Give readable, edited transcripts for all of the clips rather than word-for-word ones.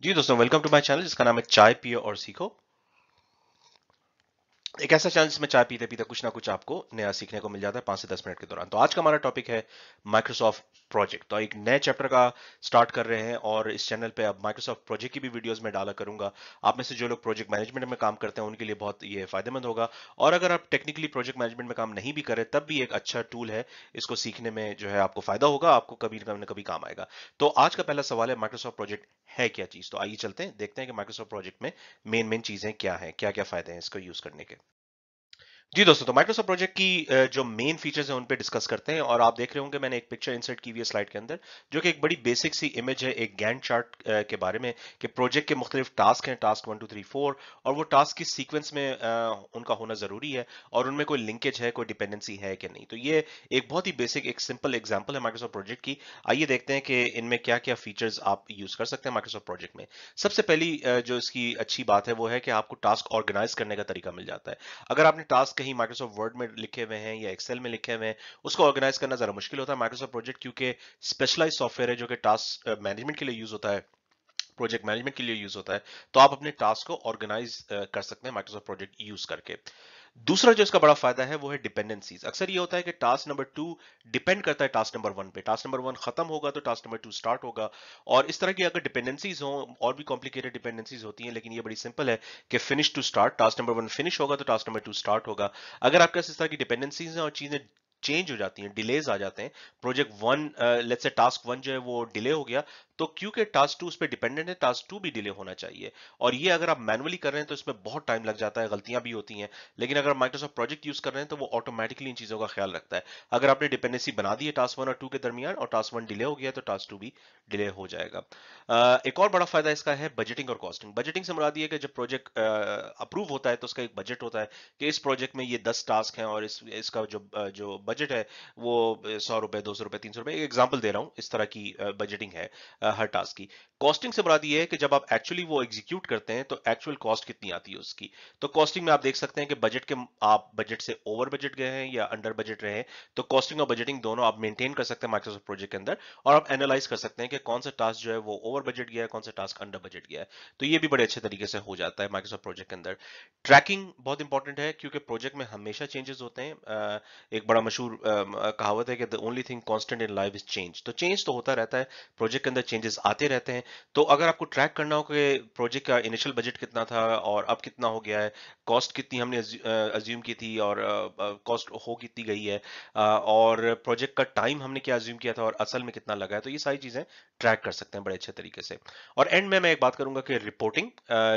जी दोस्तों, welcome to my channel जिसका नाम है चाय पियो और सीखो। एक ऐसा चैनल जिसमें चाय पीते पीते कुछ ना कुछ आपको नया सीखने को मिल जाता है 5 से 10 मिनट के दौरान। तो आज का हमारा टॉपिक है माइक्रोसॉफ्ट प्रोजेक्ट। तो एक नए चैप्टर का स्टार्ट कर रहे हैं और इस चैनल पे अब माइक्रोसॉफ्ट प्रोजेक्ट की भी वीडियोस में डाला करूंगा। आप में से जो लोग प्रोजेक्ट मैनेजमेंट में काम करते हैं उनके लिए बहुत ये फायदेमंद होगा। और अगर आप टेक्निकली प्रोजेक्ट मैनेजमेंट में काम नहीं भी करें तब भी एक अच्छा टूल है। इसको सीखने में जो है आपको फायदा होगा, आपको कभी ना कभी काम आएगा। तो आज का पहला सवाल है, माइक्रोसॉफ्ट प्रोजेक्ट है क्या चीज? तो आइए चलते हैं, देखते हैं कि माइक्रोसॉफ्ट प्रोजेक्ट में मेन मेन चीजें क्या हैं, क्या क्या फायदे हैं इसको यूज करने के। जी दोस्तों, तो माइक्रोसॉफ्ट प्रोजेक्ट की जो मेन फीचर्स हैं उन पे डिस्कस करते हैं। और आप देख रहे होंगे मैंने एक पिक्चर इंसर्ट की हुई है स्लाइड के अंदर, जो कि एक बड़ी बेसिक सी इमेज है एक गैंट चार्ट के बारे में, कि प्रोजेक्ट के मुख्तलिफ टास्क हैं, टास्क 1 2 3 4, और वो टास्क किस सीक्वेंस में उनका होना जरूरी है, और उनमें कोई लिंकेज है, कोई डिपेंडेंसी है कि नहीं। तो ये एक बहुत ही बेसिक, एक सिंपल एग्जाम्पल है माइक्रोसॉफ्ट प्रोजेक्ट की। आइए देखते हैं कि इनमें क्या क्या फीचर्स आप यूज कर सकते हैं माइक्रोसॉफ्ट प्रोजेक्ट में। सबसे पहली जो इसकी अच्छी बात है वो है कि आपको टास्क ऑर्गेनाइज करने का तरीका मिल जाता है। अगर आपने टास्क कहीं माइक्रोसॉफ्ट वर्ड में लिखे हुए हैं या एक्सेल में लिखे हुए हैं, उसको ऑर्गेनाइज करना जरा मुश्किल होता है। माइक्रोसॉफ्ट प्रोजेक्ट क्योंकि स्पेशलाइज सॉफ्टवेयर है जो कि टास्क मैनेजमेंट के लिए यूज होता है, प्रोजेक्ट मैनेजमेंट के लिए यूज होता है, तो आप अपने टास्क को ऑर्गेनाइज कर सकते हैं माइक्रोसॉफ्ट प्रोजेक्ट यूज करके। दूसरा जो इसका बड़ा फायदा है वो है डिपेंडेंसीज। अक्सर ये होता है कि टास्क नंबर 2 डिपेंड करता है टास्क नंबर 1 पे। टास्क नंबर 1 खत्म होगा तो टास्क नंबर 2 स्टार्ट होगा। और इस तरह की अगर डिपेंडेंसीज हो, और भी कॉम्प्लिकेटेड डिपेंडेंसीज होती हैं, लेकिन ये बड़ी सिंपल है कि finish to start, task number 1 finish होगा तो टास्क नंबर 2 स्टार्ट होगा। अगर आपके पास इस तरह की डिपेंडेंसीज हैं और चीजें चेंज हो जाती हैं, डिलेज आ जाते हैं, प्रोजेक्ट 1, लेट्स से टास्क 1 जो है वो डिले हो गया, तो क्योंकि टास्क 2 उस पर डिपेंडेंट है, टास्क 2 भी डिले होना चाहिए। और ये अगर आप मैनुअली कर रहे हैं तो इसमें बहुत टाइम लग जाता है, गलतियां भी होती हैं। लेकिन अगर माइक्रोसॉफ्ट प्रोजेक्ट यूज कर रहे हैं तो वो ऑटोमेटिकली इन चीजों का ख्याल रखता है। अगर आपने डिपेंडेंसी बना दी है टास्क 1 और 2 के दरमियान, और टास्क 1 डिले हो गया तो टास्क 2 भी डिले हो जाएगा। एक और बड़ा फायदा इसका है बजटिंग और कॉस्टिंग। बजटिंग से मुराद ये है कि जब प्रोजेक्ट अप्रूव होता है तो उसका एक बजट होता है कि इस प्रोजेक्ट में ये 10 टास्क हैं, और इसका जो बजट है वो 100 रुपए, 200 रुपए, 300 रुपए, एक एग्जाम्पल दे रहा हूँ, इस तरह की बजटिंग है हर टास्क की। कॉस्टिंग से मुराद ये है कि जब आप एक्चुअली वो एग्जीक्यूट करते हैं तो एक्चुअल कॉस्ट कितनी आती है उसकी। तो कॉस्टिंग में आप देख सकते हैं कि बजट के, आप बजट से ओवर बजट गए हैं या अंडर बजट रहे हैं, तो कॉस्टिंग और बजटिंग दोनों आप मेंटेन कर सकते हैं माइक्रोसॉफ्ट प्रोजेक्ट के अंदर। और आप एनालाइज कर सकते हैं कि कौन सा टास्क जो है वो ओवर बजट गया है, कौन सा टास्क अंडर बजट गया है। तो ये भी बड़े अच्छे तरीके से हो जाता है माइक्रोसॉफ्ट प्रोजेक्ट के अंदर। ट्रैकिंग बहुत इंपॉर्टेंट है क्योंकि प्रोजेक्ट में हमेशा चेंजेस होते हैं। एक बड़ा मशहूर कहावत है कि the only thing constant in life is change. तो चेंज तो होता रहता है, प्रोजेक्ट के अंदर चेंजेस आते रहते हैं। तो अगर आपको ट्रैक करना हो कि प्रोजेक्ट का इनिशियल बजट कितना था और अब कितना हो गया है, कॉस्ट कितनी हमने अज्यूम की थी और कॉस्ट हो कितनी गई है, और प्रोजेक्ट का टाइम हमने क्या अज्यूम किया था और असल में कितना लगा है, तो ये सारी चीजें ट्रैक कर सकते हैं बड़े अच्छे तरीके से। और एंड में मैं एक बात करूंगा कि रिपोर्टिंग,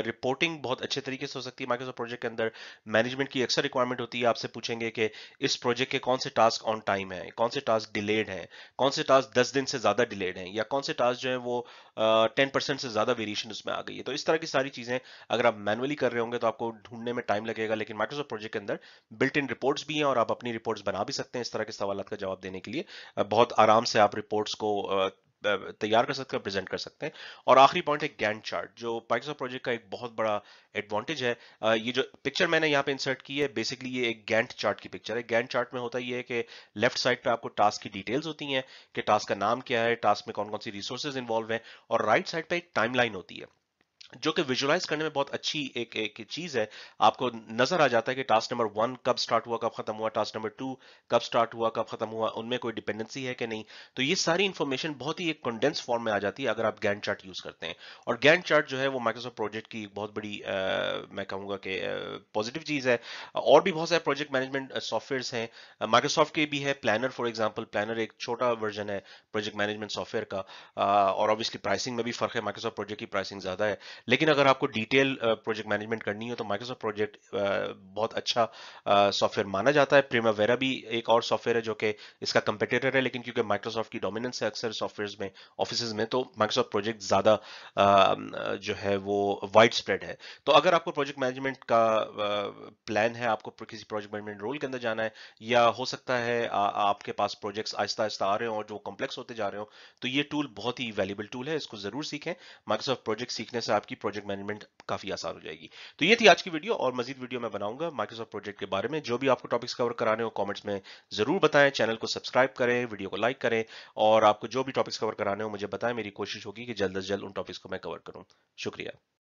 रिपोर्टिंग बहुत अच्छे तरीके से हो सकती है माइक्रोसॉफ्ट प्रोजेक्ट के अंदर। मैनेजमेंट की अक्सर रिक्वायरमेंट होती है, आपसे पूछेंगे कि इस प्रोजेक्ट के कौन से टास्क ऑन टाइम है, कौन से टास्क डिलेड हैं, कौन से टास्क 10 दिन से ज्यादा डिलेड हैं, या कौन से टास्क जो है वो 10% से ज्यादा वेरिएशन उसमें आ गई है। तो इस तरह की सारी चीजें अगर आप मैनुअली कर रहे होंगे तो आपको ढूंढने में टाइम लगेगा, लेकिन माइक्रोसॉफ्ट प्रोजेक्ट के अंदर बिल्ट इन रिपोर्ट्स भी हैं और आप अपनी रिपोर्ट्स बना भी सकते हैं इस तरह के सवालों का जवाब देने के लिए। बहुत आराम से आप रिपोर्ट्स को तैयार कर सकते हैं, प्रेजेंट कर सकते हैं। और आखिरी पॉइंट है गैंट चार्ट, जो माइक्रोसॉफ्ट प्रोजेक्ट का एक बहुत बड़ा एडवांटेज है। ये जो पिक्चर मैंने यहाँ पे इंसर्ट की है, बेसिकली ये एक गैंट चार्ट की पिक्चर है। गैंट चार्ट में होता ये है कि लेफ्ट साइड पे आपको टास्क की डिटेल्स होती हैं कि टास्क का नाम क्या है, टास्क में कौन कौन सी रिसोर्सेज इन्वॉल्व हैं, और राइट साइड पे एक टाइमलाइन होती है जो कि विजुलाइज करने में बहुत अच्छी एक चीज है। आपको नजर आ जाता है कि टास्क नंबर 1 कब स्टार्ट हुआ, कब खत्म हुआ, टास्क नंबर 2 कब स्टार्ट हुआ, कब खत्म हुआ, उनमें कोई डिपेंडेंसी है कि नहीं। तो ये सारी इंफॉर्मेशन बहुत ही एक कंडेंस फॉर्म में आ जाती है अगर आप गैंट चार्ट यूज करते हैं। और गैंट चार्ट जो है वो माइक्रोसॉफ्ट प्रोजेक्ट की एक बहुत बड़ी मैं कहूंगा कि पॉजिटिव चीज है। और भी बहुत सारे प्रोजेक्ट मैनेजमेंट सॉफ्टवेयर हैं माइक्रोसॉफ्ट के भी है। प्लानर फॉर एग्जांपल, प्लानर एक छोटा वर्जन है प्रोजेक्ट मैनेजमेंट सॉफ्टवेयर का। और ऑब्वियसली प्राइसिंग में भी फर्क है, माइक्रोसॉफ्ट प्रोजेक्ट की प्राइसिंग ज्यादा है। लेकिन अगर आपको डिटेल प्रोजेक्ट मैनेजमेंट करनी हो तो माइक्रोसॉफ्ट प्रोजेक्ट बहुत अच्छा सॉफ्टवेयर माना जाता है। प्रीमावेरा भी एक और सॉफ्टवेयर है जो कि इसका कंपेटिटर है, लेकिन क्योंकि माइक्रोसॉफ्ट की डोमिनेंस है अक्सर सॉफ्टवेयर में, ऑफिस में, तो माइक्रोसॉफ्ट प्रोजेक्ट ज्यादा जो है वो वाइड स्प्रेड है। तो अगर आपको प्रोजेक्ट मैनेजमेंट का प्लान है, आपको किसी प्रोजेक्ट मैनेजमेंट रोल के अंदर जाना है, या हो सकता है आपके पास प्रोजेक्ट्स आहिस्ता आहिस्ता आ रहे हो और जो कॉम्प्लेक्स होते जा रहे हो, तो ये टूल बहुत ही वैल्यूबल टूल है, इसको जरूर सीखें। माइक्रोसॉफ्ट प्रोजेक्ट सीखने से आपकी आपकी प्रोजेक्ट मैनेजमेंट काफी आसान हो जाएगी। तो ये थी आज की वीडियो, और मजीद वीडियो मैं बनाऊंगा माइक्रोसॉफ्ट प्रोजेक्ट के बारे में। जो भी आपको टॉपिक्स कवर कराने हो कमेंट्स में जरूर बताएं, चैनल को सब्सक्राइब करें, वीडियो को लाइक करें, और आपको जो भी टॉपिक्स कवर कराने हो मुझे बताएं। मेरी कोशिश होगी कि जल्द से जल्द उन टॉपिक्स को मैं कवर करूं। शुक्रिया।